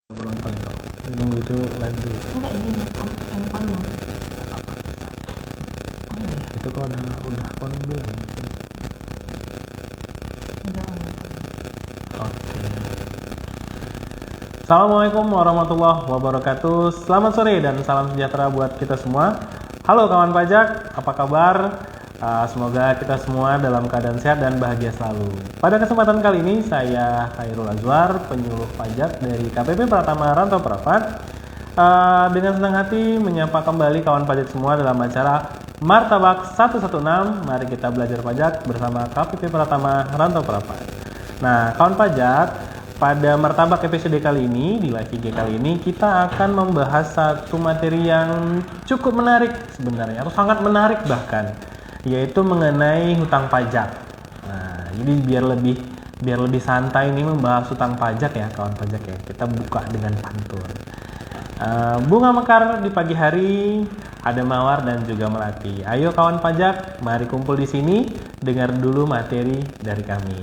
Penonton kok nunggu itu live dulu. Enggak, ini handphonenya. Oh iya, Itu kalau udah konon bilang. udah. Oke. Assalamualaikum warahmatullahi wabarakatuh. Selamat sore dan salam sejahtera buat kita semua. Halo kawan pajak, apa kabar? Semoga kita semua dalam keadaan sehat dan bahagia selalu. Pada kesempatan kali ini saya Khairul Azwar, penyuluh pajak dari KPP Pratama Rantau Prapat, dengan senang hati menyapa kembali kawan pajak semua dalam acara Martabak 116. Mari kita belajar pajak bersama KPP Pratama Rantau Prapat. Nah, kawan pajak, pada Martabak episode kali ini, di live IG kali ini, kita akan membahas satu materi yang cukup menarik sebenarnya, atau sangat menarik bahkan, yaitu mengenai hutang pajak. Nah, jadi biar lebih santai nih membahas hutang pajak ya kawan pajak ya. Kita buka dengan pantun. Bunga mekar di pagi hari, ada mawar dan juga melati. Ayo kawan pajak, mari kumpul di sini, dengar dulu materi dari kami.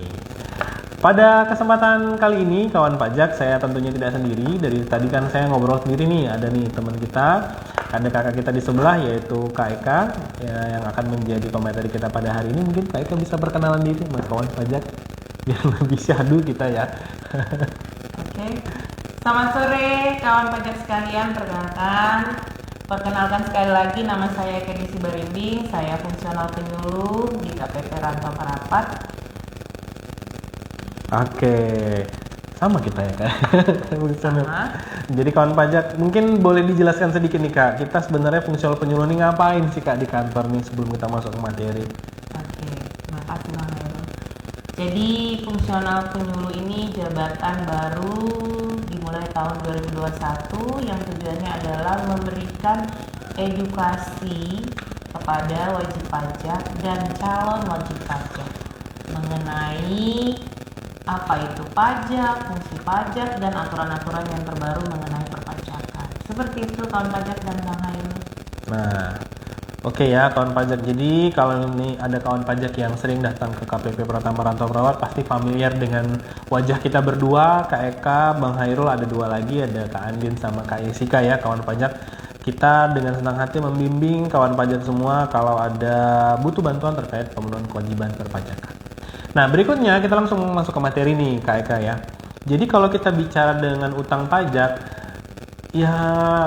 Pada kesempatan kali ini kawan pajak, saya tentunya tidak sendiri. Dari tadi kan saya ngobrol sendiri nih, ada nih teman kita, ada kakak kita di sebelah yaitu Kak Eka ya, yang akan menjadi pemateri kita pada hari ini. Mungkin Kak Eka bisa perkenalan diri mas kawan pajak biar lebih syahdu kita ya. Oke. Selamat sore kawan pajak sekalian, perkenalkan sekali lagi, nama saya Eka Desi Barimbing, saya fungsional penyuluh di KPP Rantau Prapat. Oke, sama kita ya Kak. Sama. Jadi kawan pajak, mungkin boleh dijelaskan sedikit nih Kak, kita sebenarnya fungsional penyuluh ini ngapain sih Kak di kantor nih sebelum kita masuk ke materi? Oke, makasih Bang Heru. Jadi fungsional penyuluh ini jabatan baru dimulai tahun 2021 yang tujuannya adalah memberikan edukasi kepada wajib pajak dan calon wajib pajak mengenai apa itu pajak, fungsi pajak, dan aturan-aturan yang terbaru mengenai perpajakan. Seperti itu kawan pajak dan Bang Hayu. Nah, oke ya kawan pajak. Jadi kalau ini ada kawan pajak yang sering datang ke KPP Pratama Rantau Prapat pasti familiar dengan wajah kita berdua, Kak Eka, Bang Hairul, ada dua lagi, ada Kak Andin sama Kak Yesika ya kawan pajak. Kita dengan senang hati membimbing kawan pajak semua kalau ada butuh bantuan terkait pemenuhan kewajiban perpajakan. Nah, berikutnya kita langsung masuk ke materi nih, Kak Eka ya. Jadi kalau kita bicara dengan utang pajak, ya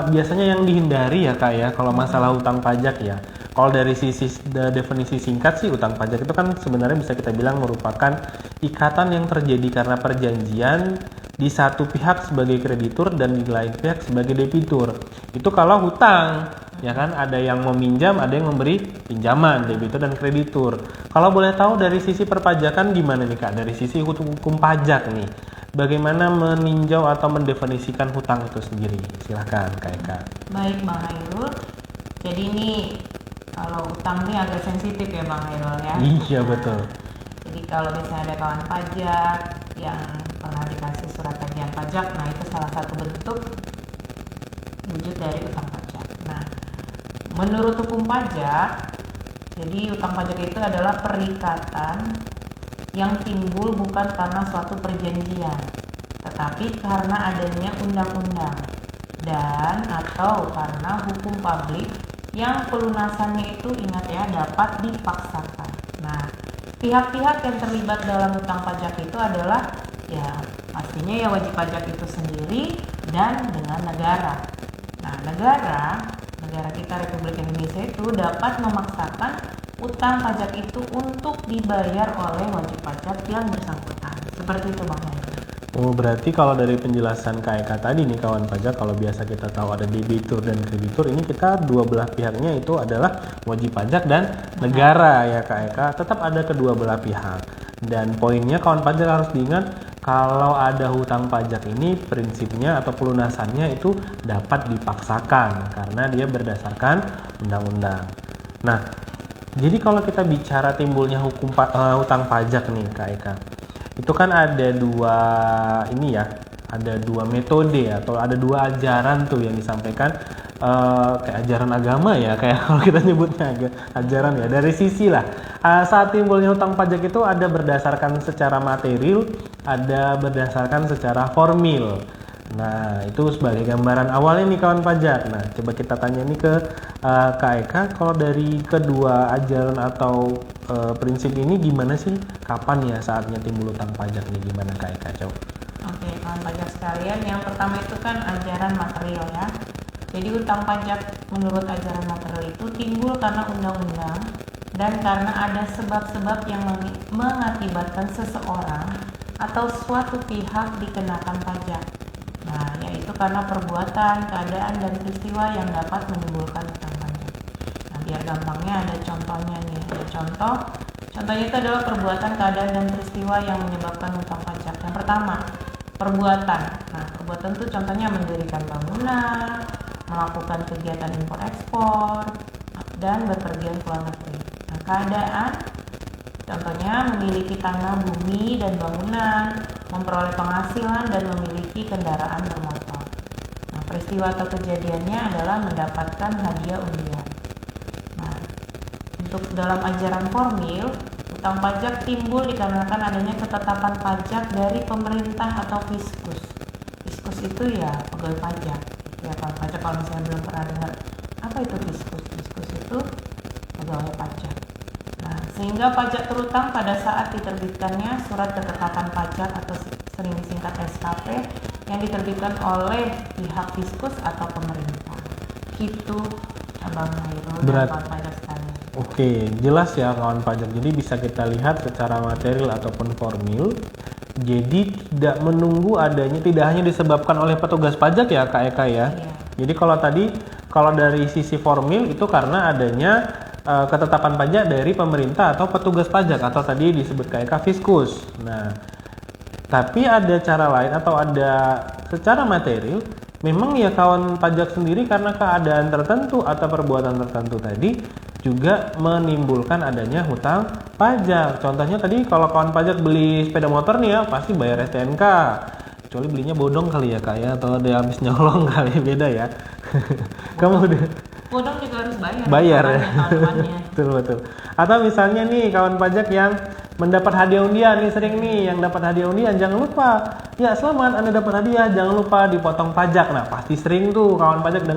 biasanya yang dihindari ya Kak ya, kalau masalah utang pajak ya. Kalau dari sisi definisi singkat sih, utang pajak itu kan sebenarnya bisa kita bilang merupakan ikatan yang terjadi karena perjanjian di satu pihak sebagai kreditur dan di lain pihak sebagai debitur. Itu kalau hutang, ya kan, ada yang meminjam, ada yang memberi pinjaman, debitur dan kreditur. Kalau boleh tahu dari sisi perpajakan gimana nih Kak, dari sisi hukum pajak nih, bagaimana meninjau atau mendefinisikan hutang itu sendiri? Silahkan Kak Eka. Baik Bang Hairul. Jadi ini kalau utang ini agak sensitif ya Bang Hairul ya. Iya betul. Jadi kalau misalnya ada kawan pajak yang pernah dikasih surat tagihan pajak, nah itu salah satu bentuk wujud dari utang pajak. Nah, menurut hukum pajak, jadi utang pajak itu adalah perikatan yang timbul bukan karena suatu perjanjian, tetapi karena adanya undang-undang dan atau karena hukum publik yang pelunasannya itu, ingat ya, dapat dipaksakan. Nah, pihak-pihak yang terlibat dalam utang pajak itu adalah ya pastinya ya wajib pajak itu sendiri dan dengan negara. Nah, negara kita Republik Indonesia itu dapat memaksakan utang pajak itu untuk dibayar oleh wajib pajak yang bersangkutan. Seperti itu Bang Heru. Oh, berarti kalau dari penjelasan Kak Eka tadi nih kawan pajak, kalau biasa kita tahu ada debitur dan kreditur, ini kita dua belah pihaknya itu adalah wajib pajak dan negara ya Kak Eka, tetap ada kedua belah pihak. Dan poinnya kawan pajak harus diingat, kalau ada hutang pajak ini prinsipnya atau pelunasannya itu dapat dipaksakan karena dia berdasarkan undang-undang. Nah, jadi kalau kita bicara timbulnya hutang pajak nih Kak Eka, itu kan ada dua metode atau ada dua ajaran tuh yang disampaikan, kayak ajaran agama ya, kayak kalau kita nyebutnya ajaran ya, dari sisi lah saat timbulnya hutang pajak itu ada berdasarkan secara material, ada berdasarkan secara formil. Nah, itu sebagai gambaran awalnya nih kawan pajak. Nah, coba kita tanya nih ke Kak Eka, kalau dari kedua ajaran atau prinsip ini gimana sih? Kapan ya saatnya timbul utang pajak nih? Gimana Kak Eka? Coba. Oke, kawan pajak sekalian, yang pertama itu kan ajaran material ya. Jadi utang pajak menurut ajaran material itu timbul karena undang-undang dan karena ada sebab-sebab yang mengakibatkan seseorang atau suatu pihak dikenakan pajak. Nah, yaitu karena perbuatan, keadaan, dan peristiwa yang dapat menimbulkan utang pajak. Nah, biar gampangnya ada contohnya nih. Ada contohnya itu adalah perbuatan, keadaan, dan peristiwa yang menyebabkan utang pajak. Yang pertama, perbuatan. Nah, perbuatan itu contohnya mendirikan bangunan, melakukan kegiatan impor-ekspor, dan berpergian ke luar negeri. Nah, keadaan contohnya memiliki tanah, bumi, dan bangunan, memperoleh penghasilan, dan memiliki kendaraan bermotor. Nah, peristiwa atau kejadiannya adalah mendapatkan hadiah undian. Nah, untuk dalam ajaran formil, utang pajak timbul dikarenakan adanya ketetapan pajak dari pemerintah atau fiskus. Fiskus itu ya pegawai pajak. Ya, kalau pajak kalau misalnya belum pernah dengar, apa itu fiskus? Fiskus itu pegawai pajak. Nah, sehingga pajak terutang pada saat diterbitkannya surat ketetapan pajak atau sering disingkat SKP yang diterbitkan oleh pihak fiskus atau pemerintah. Gitu, Abang Hairul dan kawan pajak sekalian. Oke, jelas ya kawan pajak. Jadi bisa kita lihat secara material ataupun formil. Jadi tidak menunggu adanya, tidak hanya disebabkan oleh petugas pajak ya Kak Eka ya. Iya. Jadi kalau dari sisi formil itu karena adanya ketetapan pajak dari pemerintah atau petugas pajak atau tadi disebut Kak Eka fiskus. Nah, tapi ada cara lain atau ada secara material memang ya kawan pajak sendiri karena keadaan tertentu atau perbuatan tertentu tadi juga menimbulkan adanya hutang pajak. Contohnya tadi kalau kawan pajak beli sepeda motor nih ya pasti bayar STNK. Kecuali belinya bodong kali ya Kak ya, atau dia habis nyolong kali, beda ya. Kamu udah Bodong juga harus bayar. Bayar ya. Tahun-tahunnya. Betul. Atau misalnya nih kawan pajak yang mendapat hadiah undian nih, sering nih yang dapat hadiah undian, jangan lupa ya selamat Anda dapat hadiah, jangan lupa dipotong pajak. Nah, pasti sering tuh kawan pajak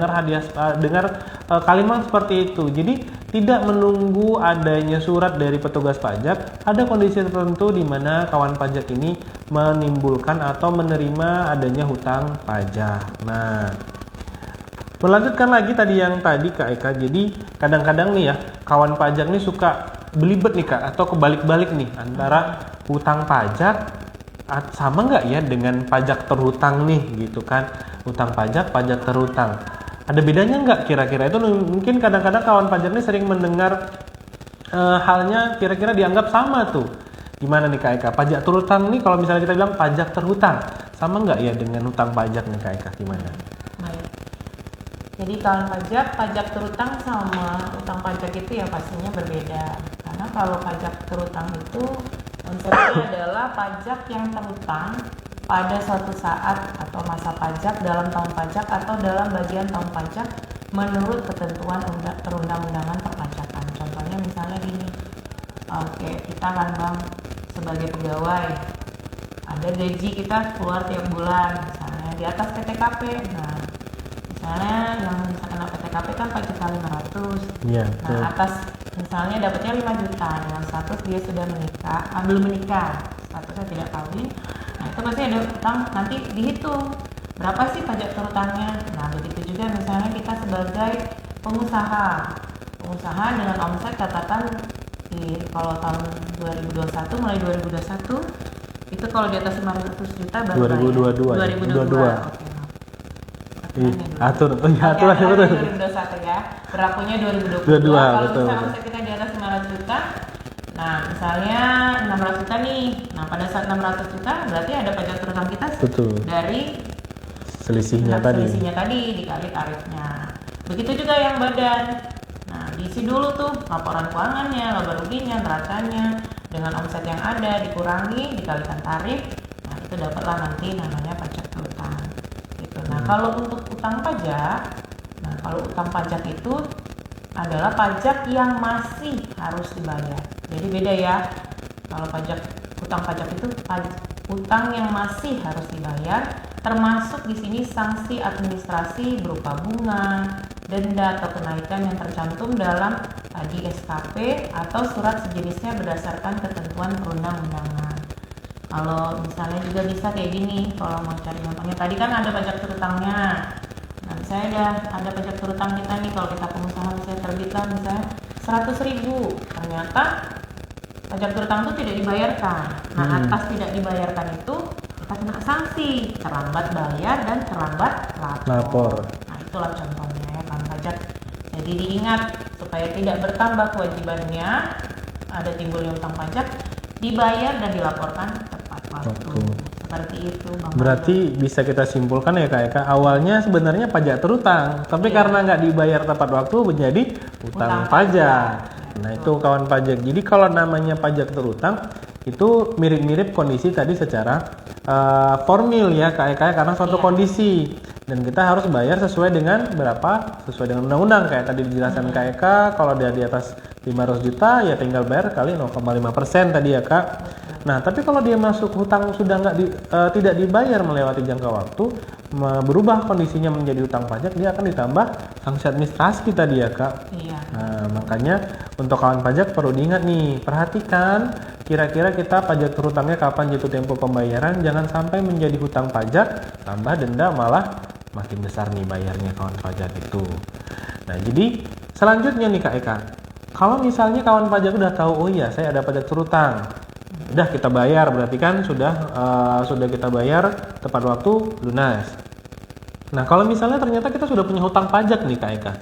dengar kalimat seperti itu. Jadi tidak menunggu adanya surat dari petugas pajak, ada kondisi tertentu di mana kawan pajak ini menimbulkan atau menerima adanya hutang pajak. Nah, melanjutkan lagi tadi Kak Eka, jadi kadang-kadang nih ya kawan pajak nih suka belibet nih Kak, atau kebalik-balik nih antara hutang pajak sama nggak ya dengan pajak terhutang nih gitu kan, hutang pajak terhutang. Ada bedanya nggak kira-kira? Itu mungkin kadang-kadang kawan pajak nih sering mendengar halnya kira-kira dianggap sama tuh. Gimana nih Kak Eka? Pajak terhutang nih kalau misalnya kita bilang pajak terhutang, sama nggak ya dengan hutang pajak nih Kak Eka? Gimana? Baik. Jadi kawan pajak terutang sama utang pajak itu ya pastinya berbeda. Karena kalau pajak terutang itu konsepnya adalah pajak yang terutang pada suatu saat atau masa pajak dalam tahun pajak atau dalam bagian tahun pajak menurut ketentuan perundang-undangan perpajakan. Contohnya misalnya gini, oke, kita kan Bang sebagai pegawai ada gaji kita keluar tiap bulan, misalnya di atas PTKP. Nah, misalnya yang bisa kena PTKP kan pajak 500. Iya. Nah, atas misalnya dapatnya 5 juta dengan status dia sudah menikah, belum menikah, statusnya tidak kawin. Nah, itu pasti ada utang, nanti dihitung berapa sih pajak terutangnya. Nah, begitu juga misalnya kita sebagai pengusaha dengan omset katakan kalau tahun 2021 mulai 2021 itu kalau di atas 500 juta baru 2022. Oke. Atur 2021 ya, berlakunya 2022. Kalau betul. misalnya omset kita di atas 500 juta, nah misalnya 600 juta nih, nah pada saat 600 juta berarti ada pajak terutang kita Betul. dari Selisihnya tadi dikali tarifnya. Begitu juga yang badan. Nah, diisi dulu tuh laporan keuangannya, laba ruginya, neracanya, dengan omset yang ada dikurangi, dikalikan tarif. Nah, itu dapatlah nanti namanya pajak terutang. Gitu. Nah, kalau untuk utang pajak itu adalah pajak yang masih harus dibayar. Jadi beda ya. Kalau utang pajak itu utang yang masih harus dibayar. termasuk di sini sanksi administrasi berupa bunga, denda atau kenaikan yang tercantum dalam tadi SKP atau surat sejenisnya berdasarkan ketentuan perundang-undangan. Kalau misalnya juga bisa kayak gini, kalau mau cari gampangnya, tadi kan ada pajak terutangnya. Nah, misalnya ada pajak terutang kita nih, kalau kita pengusaha misalnya terbitkan misalnya 100.000, ternyata pajak terutang itu tidak dibayarkan. Nah, atas tidak dibayarkan itu kita kena sanksi, terlambat bayar dan terlambat lapor. Nah, itulah contohnya ya kan pajak. Jadi diingat supaya tidak bertambah kewajibannya, ada timbulnya utang pajak, dibayar dan dilaporkan tepat waktu. Seperti itu, Bang. Berarti bisa kita simpulkan ya Kak Eka, awalnya sebenarnya pajak terutang, tapi karena nggak dibayar tepat waktu menjadi utang pajak. Nah itu kawan pajak. Jadi kalau namanya pajak terutang itu mirip-mirip kondisi tadi secara formil ya Kak Eka, karena suatu kondisi dan kita harus bayar sesuai dengan berapa, sesuai dengan undang-undang kayak tadi dijelaskan Kak Eka. Kalau dia di atas 500 juta ya tinggal bayar kali 0,5% tadi ya Kak. Nah tapi kalau dia masuk hutang sudah tidak dibayar melewati jangka waktu, berubah kondisinya menjadi utang pajak, dia akan ditambah sanksi administrasi tadi ya Kak. Iya. Nah makanya untuk kawan pajak perlu diingat nih, perhatikan kira-kira kita pajak terutangnya kapan jatuh tempo pembayaran, jangan sampai menjadi hutang pajak tambah denda malah makin besar nih bayarnya kawan pajak itu. Nah jadi selanjutnya nih Kak Eka, kalau misalnya kawan pajak udah tahu, oh iya saya ada pajak terutang, udah kita bayar, berarti kan sudah kita bayar tepat waktu lunas. Nah kalau misalnya ternyata kita sudah punya hutang pajak nih Kak Eka,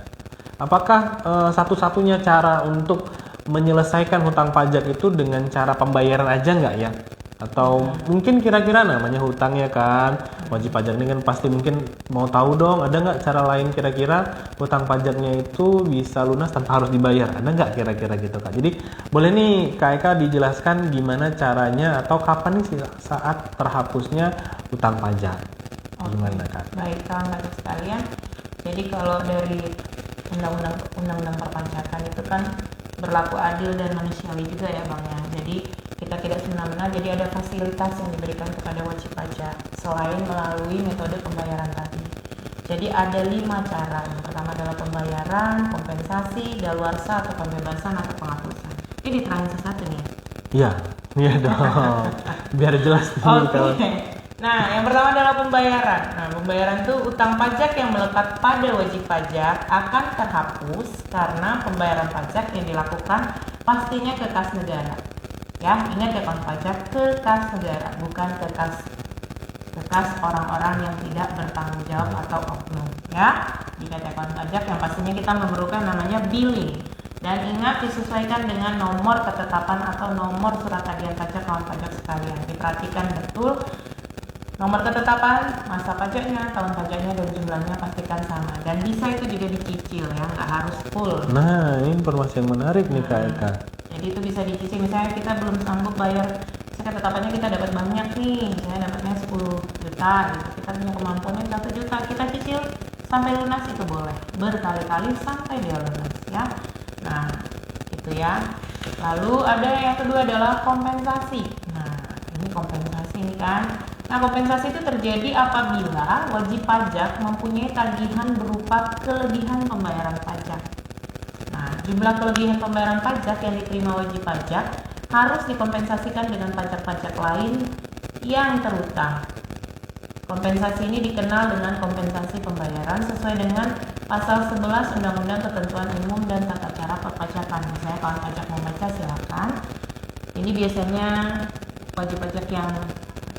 apakah satu-satunya cara untuk menyelesaikan hutang pajak itu dengan cara pembayaran aja nggak ya? Atau mungkin kira-kira namanya hutang ya kan, wajib pajak ini kan pasti mungkin mau tahu dong, ada nggak cara lain kira-kira hutang pajaknya itu bisa lunas tanpa harus dibayar, ada nggak kira-kira gitu Kak? Jadi boleh nih Kak Eka dijelaskan gimana caranya atau kapan nih saat terhapusnya hutang pajak, gimana Kak? Baik kawan pajak sekalian, jadi kalau dari undang-undang perpajakan itu kan berlaku adil dan manusiawi juga ya Bang ya. Jadi kita tidak semena-mena, jadi ada fasilitas yang diberikan kepada wajib pajak selain melalui metode pembayaran tadi. Jadi ada 5 cara. Yang pertama adalah pembayaran, kompensasi, daluarsa atau pembebasan atau penghapusan. Ini diterangin satu nih. Iya dong. Biar jelas nih kawan. Nah, yang pertama adalah pembayaran. Nah, pembayaran itu utang pajak yang melekat pada wajib pajak akan terhapus karena pembayaran pajak yang dilakukan pastinya ke kas negara. Ya, ingat ya kawan pajak, ke kas negara, bukan ke kas orang-orang yang tidak bertanggung jawab atau oknum. Ya, jika ya kawan pajak yang pastinya kita memerlukan namanya billing. Dan ingat disesuaikan dengan nomor ketetapan atau nomor surat tagihan pajak kawan pajak sekalian. Diperhatikan betul. Nomor ketetapan, masa pajaknya, tahun pajaknya, dan jumlahnya pastikan sama. Dan bisa itu juga dicicil ya, nggak harus full. Nah, ini informasi yang menarik nih Kak Eka. Jadi itu bisa dicicil, misalnya kita belum sanggup bayar, misalnya ketetapannya kita dapat banyak nih, misalnya dapatnya 10 juta gitu. Kita punya kemampuannya 1 juta, kita cicil sampai lunas itu boleh. Berkali-kali sampai dia lunas ya. Nah, itu ya. Lalu ada yang kedua adalah kompensasi. Nah, ini kompensasi ini kan. Nah, kompensasi itu terjadi apabila wajib pajak mempunyai tagihan berupa kelebihan pembayaran pajak. Nah, jumlah kelebihan pembayaran pajak yang diterima wajib pajak harus dikompensasikan dengan pajak-pajak lain yang terutang. Kompensasi ini dikenal dengan kompensasi pembayaran sesuai dengan pasal 11 Undang-Undang Ketentuan Umum dan Tata Cara Perpajakan. Misalnya kawan pajak mau baca silakan. Ini biasanya wajib pajak yang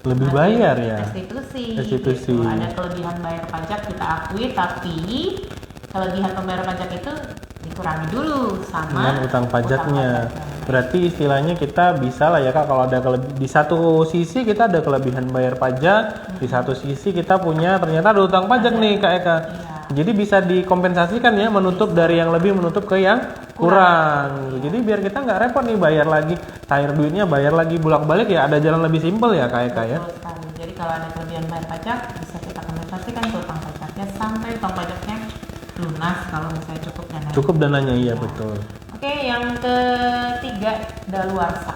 lebih bayar ya, restitusi. Gitu. Ada kelebihan bayar pajak kita akui, tapi kelebihan pembayar pajak itu dikurangi dulu sama dengan utang pajaknya. Berarti istilahnya kita bisa lah ya Kak, kalau ada di satu sisi kita ada kelebihan bayar pajak, di satu sisi kita punya ternyata ada utang pajak nih Kak Eka. Jadi bisa dikompensasikan ya, menutup dari yang lebih menutup ke yang kurang. Jadi biar kita nggak repot nih bayar lagi, cair duitnya bayar lagi bolak-balik ya, ada jalan lebih simpel ya Kak Eka ya. Jadi kalau ada kelebihan bayar pajak bisa kita kompensasikan ke utang pajaknya sampai utang pajaknya lunas kalau misalnya cukup dananya. Cukup dananya iya betul. Oke, yang ketiga daluarsa.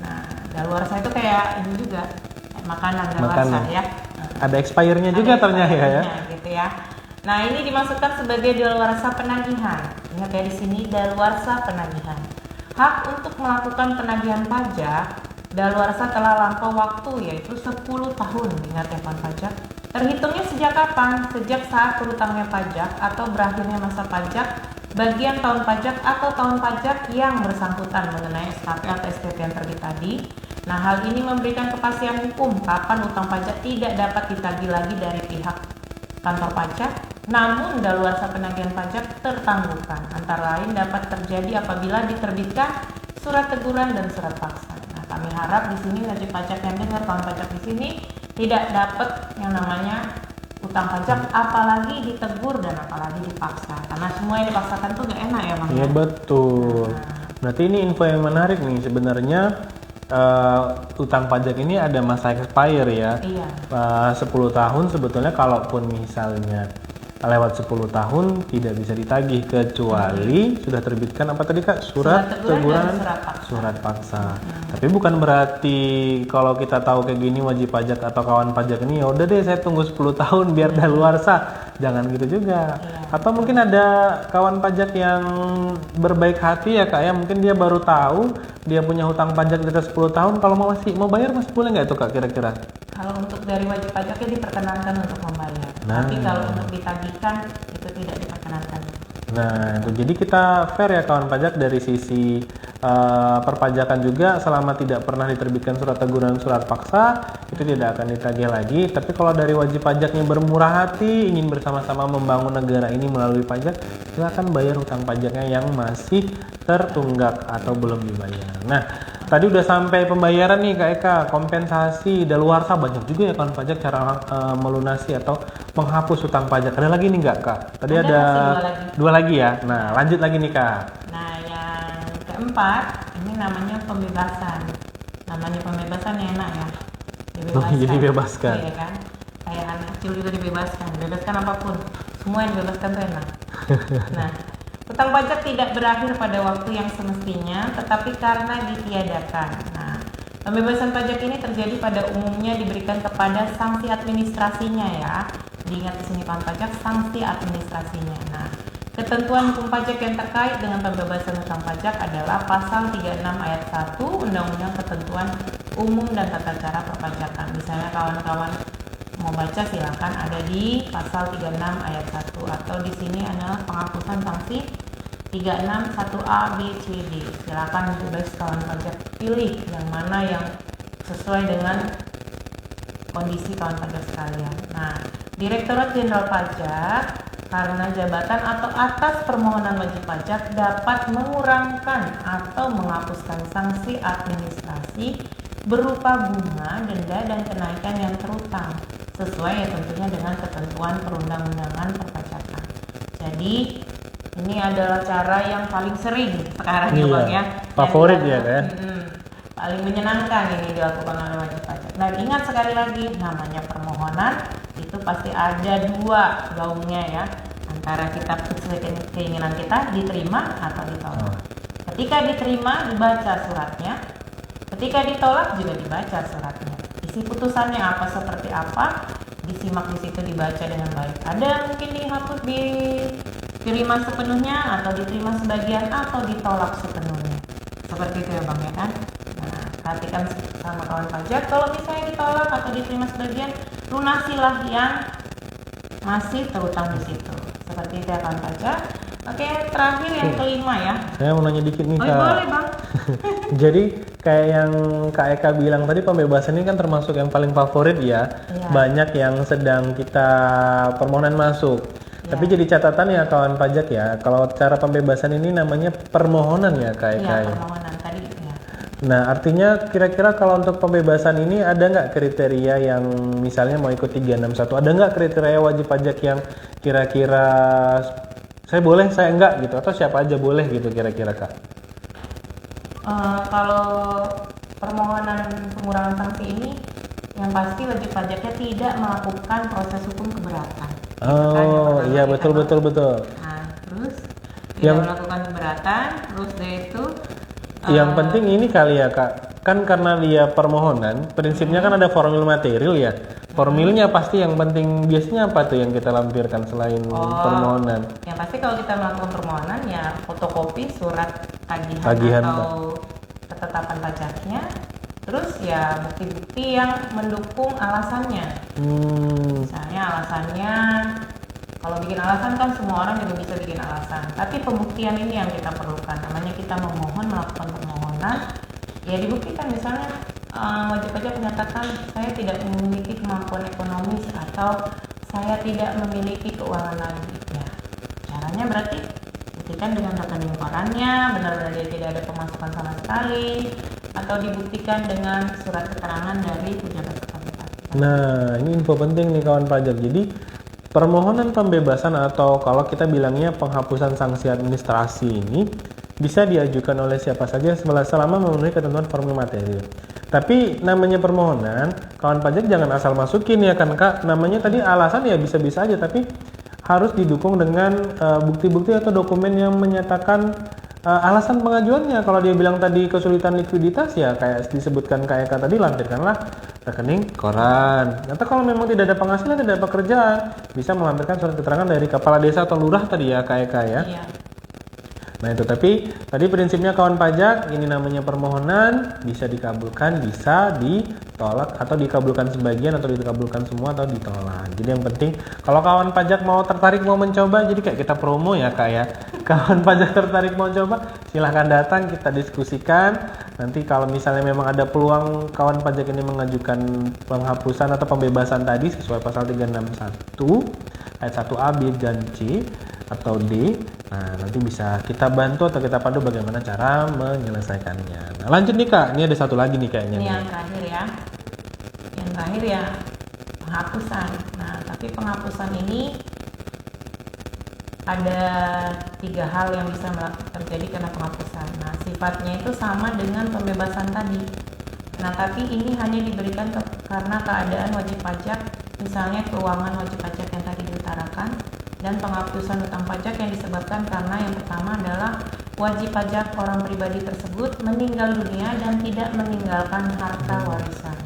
Nah, daluarsa itu kayak ini juga makanan daluarsa ya. Ada expire-nya juga ternyata ya. Gitu ya. Nah, ini dimaksudkan sebagai daluarsa penagihan. Ingat ya, di sini daluarsa penagihan. Hak untuk melakukan penagihan pajak daluarsa telah lampau waktu, yaitu 10 tahun. Ingat ya kawan pajak. Terhitungnya sejak kapan? Sejak saat terutangnya pajak atau berakhirnya masa pajak, bagian tahun pajak atau tahun pajak yang bersangkutan mengenai SKP atau SPP yang terbit tadi. Nah, hal ini memberikan kepastian hukum kapan utang pajak tidak dapat ditagih lagi dari pihak kantor pajak, namun daluarsa penagihan pajak tertangguhkan. Antara lain dapat terjadi apabila diterbitkan surat teguran dan surat paksa. Nah, kami harap di sini wajib pajak yang dengar, kawan pajak di sini tidak dapat yang namanya utang pajak, apalagi ditegur dan apalagi dipaksa. Karena semua yang dipaksakan tuh gak enak ya Bang. Iya betul. Berarti ini info yang menarik nih sebenarnya. Utang pajak ini ada masa expire ya. Iya. 10 tahun sebetulnya, kalaupun misalnya lewat 10 tahun tidak bisa ditagih kecuali sudah terbitkan apa tadi Kak? Surat teguran, surat paksa. Tapi bukan berarti kalau kita tahu kayak gini wajib pajak atau kawan pajak ini ya udah deh saya tunggu 10 tahun biar daluarsa. Jangan gitu juga. Atau mungkin ada kawan pajak yang berbaik hati ya Kak ya, mungkin dia baru tahu dia punya hutang pajak di atas 10 tahun, kalau mau bayar masih boleh nggak itu Kak kira-kira? Kalau untuk dari wajib pajaknya diperkenankan untuk membayar. Tapi kalau untuk ditagihkan itu tidak diperkenankan. Nah, itu jadi kita fair ya kawan pajak dari sisi perpajakan juga, selama tidak pernah diterbitkan surat teguran surat paksa itu tidak akan ditagih lagi. Tapi kalau dari wajib pajaknya bermurah hati ingin bersama-sama membangun negara ini melalui pajak, silakan bayar hutang pajaknya yang masih tertunggak atau belum dibayar. Nah, tadi udah sampai pembayaran nih Kak Eka, kompensasi daluarsa banyak juga ya kawan pajak cara melunasi atau menghapus hutang pajak. Ada lagi nih nggak Kak? Tadi ada dua lagi ya. Nah, lanjut lagi nih Kak. Nah, yang keempat ini namanya pembebasan. Namanya pembebasan yang enak ya. Jadi dibebaskan. Iya kan? Kayak anak kecil juga dibebaskan. Bebaskan apapun. Semua yang dibebaskan tuh enak. Nah, hutang pajak tidak berakhir pada waktu yang semestinya, tetapi karena ditiadakan. Nah, pembebasan pajak ini terjadi pada umumnya diberikan kepada sanksi administrasinya ya. Diingat di sini kawan pajak, sanksi administrasinya. Nah, ketentuan hukum pajak yang terkait dengan pembebasan hutang pajak adalah pasal 36 ayat 1 Undang-Undang Ketentuan Umum dan Tata Cara Perpajakan. Misalnya kawan-kawan mau baca silakan, ada di pasal 36 ayat 1 atau di sini adalah penghapusan sanksi 36 1A B C D. Silakan bebas kawan pajak pilih yang mana yang sesuai dengan kondisi kawan pajak sekalian. Nah, Direktorat Jenderal Pajak karena jabatan atau atas permohonan wajib pajak dapat mengurangkan atau menghapuskan sanksi administrasi berupa bunga, denda, dan kenaikan yang terutang sesuai ya tentunya dengan ketentuan perundang-undangan perpajakan. Jadi ini adalah cara yang paling sering sekarang ya Bang ya. Favorit ya kan? Paling menyenangkan ini dilakukan oleh wajib pajak. Dan ingat sekali lagi, namanya permohonan itu pasti ada dua gaungnya ya, antara kita sesuai keinginan kita diterima atau ditolak. Ketika diterima dibaca suratnya, ketika ditolak juga dibaca suratnya. Isi putusannya apa seperti apa disimak di situ, dibaca dengan baik. Ada mungkin dihapus, diterima sepenuhnya atau diterima sebagian atau ditolak sepenuhnya. Seperti itu ya Bang ya kan. Nah, perhatikan sama kawan pajak, kalau misalnya ditolak atau diterima sebagian, lunasilah yang masih terutang di situ. Seperti itu ya kawan pajak. Oke, terakhir yang kelima ya. Saya mau nanya dikit nih Kak. Boleh Bang. Jadi kayak yang Kak Eka bilang tadi, pembebasan ini kan termasuk yang paling favorit ya. Banyak yang sedang kita permohonan masuk. Tapi jadi catatan ya kawan pajak ya, kalau cara pembebasan ini namanya permohonan ya Kak Eka. Iya, permohonan tadi ya. Nah, artinya kira-kira kalau untuk pembebasan ini ada nggak kriteria yang misalnya mau ikut 361, ada nggak kriteria wajib pajak yang kira-kira saya boleh, saya enggak gitu, atau siapa aja boleh gitu kira-kira Kak? Kalau permohonan pengurangan sanksi ini yang pasti wajib pajaknya tidak melakukan proses hukum keberatan. Oh iya, betul. Nah, terus tidak melakukan keberatan, terus dia itu yang penting ini kali ya Kak, kan karena dia permohonan prinsipnya kan ada formil material ya. Formilnya pasti yang penting biasanya apa tuh yang kita lampirkan selain permohonan? Yang pasti kalau kita melakukan permohonan ya fotokopi surat Tagihan, atau ketetapan pajaknya, terus ya bukti-bukti yang mendukung alasannya. Misalnya alasannya, kalau bikin alasan kan semua orang juga bisa bikin alasan, tapi pembuktian ini yang kita perlukan. Namanya kita melakukan permohonan, ya dibuktikan misalnya wajib pajak menyatakan saya tidak memiliki kemampuan ekonomis atau saya tidak memiliki keuangan lagi. Ya, caranya berarti buktikan dengan rekening korannya, benar-benar dia tidak ada pemasukan sama sekali, atau dibuktikan dengan surat keterangan dari pejabat kepajak. Nah, ini info penting nih kawan pajak. Jadi permohonan pembebasan atau kalau kita bilangnya penghapusan sanksi administrasi ini bisa diajukan oleh siapa saja selama memenuhi ketentuan formil materi. Tapi namanya permohonan, kawan pajak jangan asal masukin ya kan Kak. Namanya tadi alasan ya bisa-bisa aja, tapi harus didukung dengan bukti-bukti atau dokumen yang menyatakan alasan pengajuannya. Kalau dia bilang tadi kesulitan likuiditas ya kayak disebutkan KEK tadi, lampirkanlah rekening koran. Atau kalau memang tidak ada penghasilan, tidak ada pekerjaan, bisa melampirkan surat keterangan dari kepala desa atau lurah tadi ya KEK ya. Iya. Nah itu, tapi tadi prinsipnya kawan pajak, ini namanya permohonan, bisa dikabulkan, bisa ditolak, atau dikabulkan sebagian, atau dikabulkan semua, atau ditolak. Jadi yang penting, kalau kawan pajak mau tertarik mau mencoba, jadi kayak kita promo ya Kak ya. Kawan pajak tertarik mau coba, silahkan datang, kita diskusikan. Nanti kalau misalnya memang ada peluang kawan pajak ini mengajukan penghapusan atau pembebasan tadi sesuai pasal 361 ayat 1A, B, dan C atau D, nah nanti bisa kita bantu atau kita pandu bagaimana cara menyelesaikannya. Nah lanjut nih Kak, ini ada satu lagi nih kayaknya. Ini yang terakhir ya. Yang terakhir ya penghapusan. Nah tapi penghapusan ini ada 3 hal yang bisa terjadi karena penghapusan. Nah sifatnya itu sama dengan pembebasan tadi. Nah tapi ini hanya diberikan karena keadaan wajib pajak, misalnya keuangan wajib pajak yang tadi diutarakan, dan penghapusan utang pajak yang disebabkan karena yang pertama adalah wajib pajak orang pribadi tersebut meninggal dunia dan tidak meninggalkan harta warisan.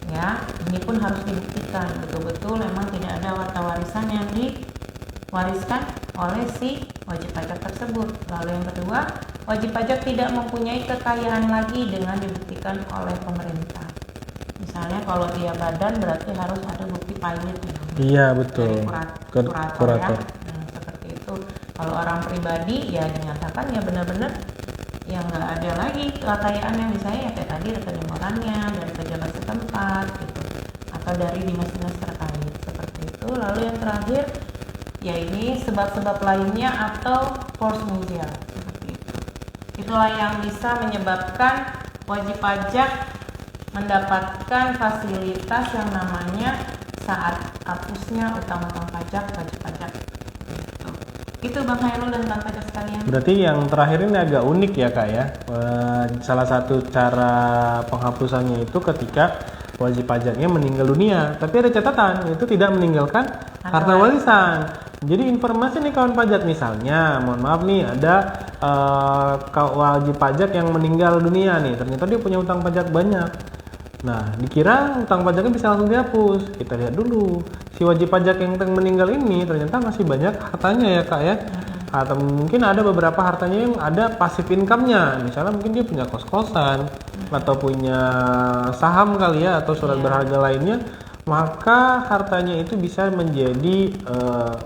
Ya, ini pun harus dibuktikan betul-betul memang tidak ada harta warisan yang diwariskan oleh si wajib pajak tersebut. Lalu yang kedua, wajib pajak tidak mempunyai kekayaan lagi dengan dibuktikan oleh pemerintah. Misalnya kalau dia badan berarti harus ada bukti pilot ya. Iya betul. Dari kurator. Ya. Seperti itu. Kalau orang pribadi ya dinyatakan ya benar-benar yang nggak ada lagi kekayaan yang misalnya ya kayak tadi rekening korannya dari pejabat setempat gitu, atau dari dinas-dinas terkait seperti itu. Lalu yang terakhir ya ini sebab-sebab lainnya atau force majeure seperti itu. Itulah yang bisa menyebabkan wajib pajak mendapatkan fasilitas yang namanya saat hapusnya utang-utang pajak, wajib pajak. Itu Bang Hairul dan Bang Pajak sekalian. Berarti yang terakhir ini agak unik ya Kak ya. Salah satu cara penghapusannya itu ketika wajib pajaknya meninggal dunia. Tapi ada catatan, itu tidak meninggalkan harta warisan. Jadi informasi nih kawan pajak, misalnya, mohon maaf nih ada wajib pajak yang meninggal dunia nih. Ternyata dia punya utang pajak banyak. Nah, dikira utang pajaknya bisa langsung dihapus. Kita lihat dulu, si wajib pajak yang meninggal ini ternyata masih banyak hartanya ya Kak ya. Atau mungkin ada beberapa hartanya yang ada passive income-nya. Misalnya mungkin dia punya kos-kosan atau punya saham kali ya, atau surat berharga lainnya. Maka hartanya itu bisa menjadi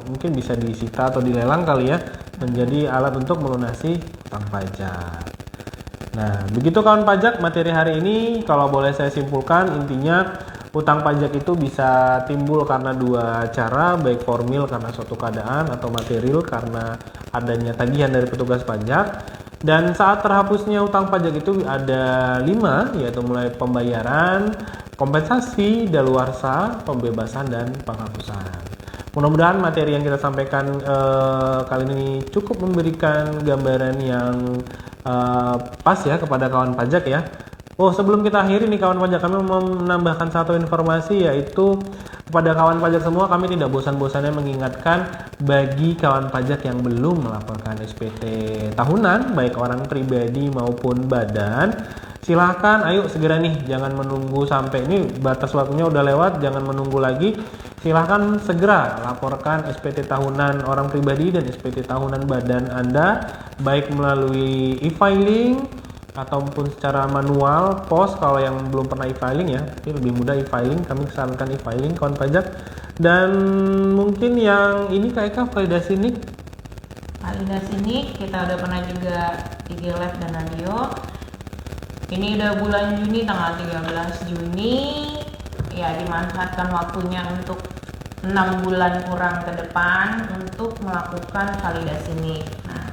mungkin bisa disita atau dilelang kali ya, menjadi alat untuk melunasi utang pajak. Nah, begitu kawan pajak materi hari ini. Kalau boleh saya simpulkan, intinya utang pajak itu bisa timbul karena 2 cara, baik formil karena suatu keadaan atau material karena adanya tagihan dari petugas pajak. Dan saat terhapusnya utang pajak itu ada 5, yaitu mulai pembayaran, kompensasi, daluarsa, pembebasan, dan penghapusan. Mudah-mudahan materi yang kita sampaikan kali ini cukup memberikan gambaran yang pas ya kepada kawan pajak ya. Oh, sebelum kita akhiri nih kawan pajak, kami mau menambahkan satu informasi, yaitu kepada kawan pajak semua, kami tidak bosan-bosannya mengingatkan bagi kawan pajak yang belum melaporkan SPT tahunan, baik orang pribadi maupun badan, Silahkan, ayo segera nih, jangan menunggu sampai ini batas waktunya udah lewat, jangan menunggu lagi. Silahkan segera laporkan SPT tahunan orang pribadi dan SPT tahunan badan Anda, baik melalui e-filing ataupun secara manual, pos kalau yang belum pernah e-filing ya, tapi lebih mudah e-filing, kami sarankan e-filing kawan pajak. Dan mungkin yang ini Kak validasi NIK. Validasi NIK kita udah pernah juga IG Live dan radio. Ini udah bulan Juni, tanggal 13 Juni. Ya, dimanfaatkan waktunya untuk 6 bulan kurang ke depan untuk melakukan validasi NIK. Nah,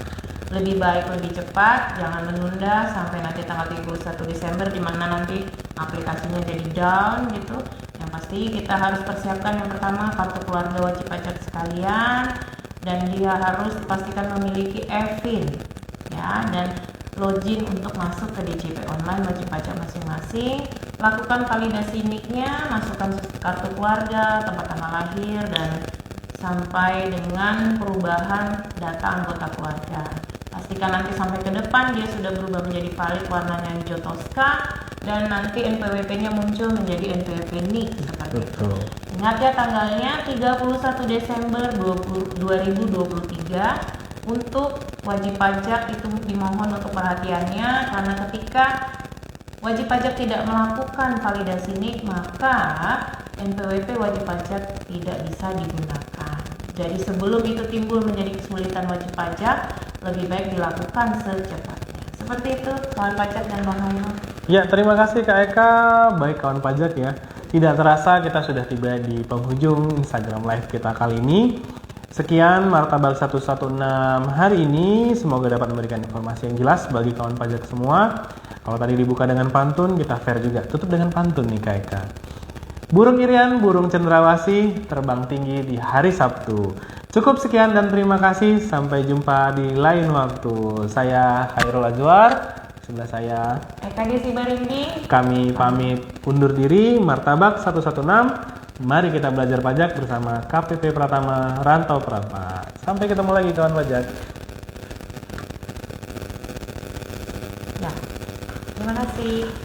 lebih baik lebih cepat, jangan menunda sampai nanti tanggal 31 Desember di mana nanti aplikasinya jadi down gitu. Yang pasti kita harus persiapkan yang pertama kartu keluarga wajib pajak sekalian, dan dia harus dipastikan memiliki e-fin ya, dan login untuk masuk ke DJP online wajib pajak masing-masing. Lakukan validasi NIK-nya, masukkan kartu keluarga, tempat tanggal lahir, dan sampai dengan perubahan data anggota keluarga. Pastikan nanti sampai ke depan dia sudah berubah menjadi valid warnanya hijau toska, dan nanti NPWP-nya muncul menjadi NPWP NIK seperti itu. Ingat ya, tanggalnya 31 Desember 2023. Untuk wajib pajak itu dimohon untuk perhatiannya, karena ketika wajib pajak tidak melakukan validasi NIK, maka NPWP wajib pajak tidak bisa digunakan. Jadi sebelum itu timbul menjadi kesulitan wajib pajak, lebih baik dilakukan secepatnya. Seperti itu kawan pajak dan Bang Hairul. Ya, terima kasih Kak Eka. Baik kawan pajak ya, tidak terasa kita sudah tiba di penghujung Instagram Live kita kali ini. Sekian Martabak 116 hari ini, semoga dapat memberikan informasi yang jelas bagi kawan pajak semua. Kalau tadi dibuka dengan pantun, kita fair juga, tutup dengan pantun nih Kak Eka. Burung irian, burung cendrawasih, terbang tinggi di hari Sabtu. Cukup sekian dan terima kasih, sampai jumpa di lain waktu. Saya Hairul Azwar, sebelah saya Eka Desi Barindi. Kami pamit undur diri. Martabak 116. Mari kita belajar pajak bersama KPP Pratama Rantau Prapa. Sampai ketemu lagi kawan pajak. Ya, terima kasih.